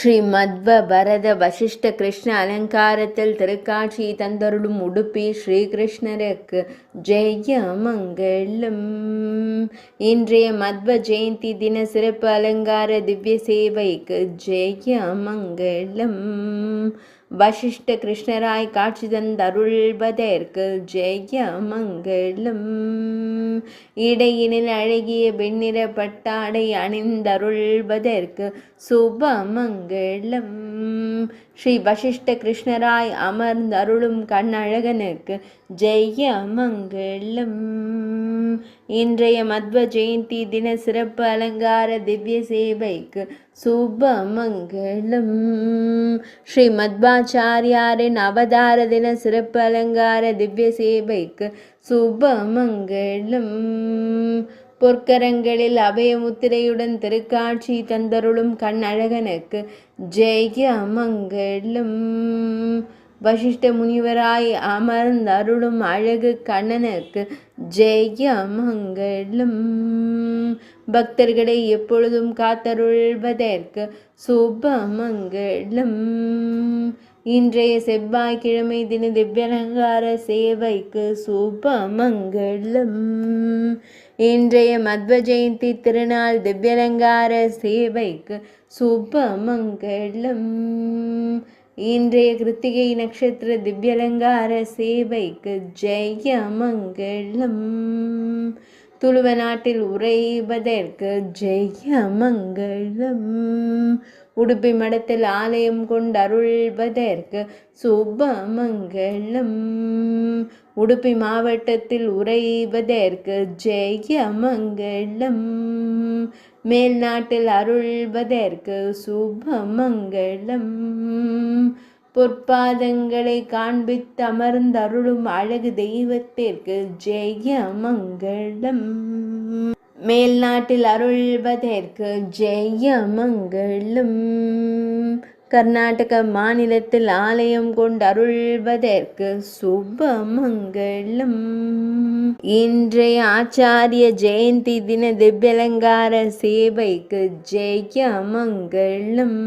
ஸ்ரீ மத்வ பரத வசிஷ்ட கிருஷ்ண அலங்காரத்தில் திருக்காட்சி தந்தருளும் உடுப்பி ஸ்ரீகிருஷ்ணருக்கு ஜெய மங்களம். இன்றைய மத்வ ஜெயந்தி தின சிறப்பு அலங்கார திவ்ய சேவைக்கு ஜெய மங்களம். வசிஷ்ட கிருஷ்ணராய் காட்சி தந்தருள்வதற்கு ஜெய மங்களம். இடையினில் அழகிய வெண்ணிற பட்டாடை அணிந்தருள்வதற்கு சுப மங்களம். ஸ்ரீ வசிஷ்ட கிருஷ்ணராய் அமர்ந்தருளும் கண்ணழகனுக்கு ஜெய மங்களம். இன்றைய மத்வ ஜெயந்தி தின சிறப்பு அலங்கார திவ்ய சேவைக்கு சுப மங்களம். ஸ்ரீ மத்வாச்சாரியாரின் அவதார தின சிறப்பு அலங்கார திவ்ய சேவைக்கு சுப மங்களம். பொற்கரங்களில் அபயமுத்திரையுடன் திருக்காட்சி தந்தருளும் கண்ணழகனுக்கு ஜெய மங்களம். வசிஷ்ட முனிவராய் அமர்ந்தருளும் அழகு கண்ணனுக்கு ஜெய மங்களம். பக்தர்களை எப்பொழுதும் காத்தருள்வதற்கு சுப மங்களம். இன்றைய செவ்வாய்க்கிழமை தின திவ்யலங்கார சேவைக்கு சுப மங்களம். இன்றைய மத்வ ஜெயந்தி திருநாள் திவ்யலங்கார சேவைக்கு சுப மங்களம். இன்றைய கிருத்திகை நட்சத்திர திவ்யலங்கார சேவைக்கு ஜெய மங்களம். துளுவ நாட்டில் உறைவதற்கு ஜெய மங்களம். உடுப்பி மடத்தில் ஆலயம் கொண்டருள்வதற்கு சுப மங்களம். உடுப்பி மாவட்டத்தில் உறைவதற்கு ஜெய மங்களம். மேல் நாட்டில் அருள்வதற்கு சுப மங்களம். பொற்பாதங்களை காண்பித்து அமர்ந்தருளும் அழகு தெய்வத்திற்கு ஜெய மங்களம். மேல் நாட்டில் அருள்வதற்கு ஜெய மங்களம். கர்நாடக மாநிலத்தில் ஆலயம் கொண்டருள்வதற்கு சுப மங்களம். இன்றைய ஆச்சாரிய ஜெயந்தி தின திவ்யலங்கார சேவைக்கு ஜெய மங்களம்.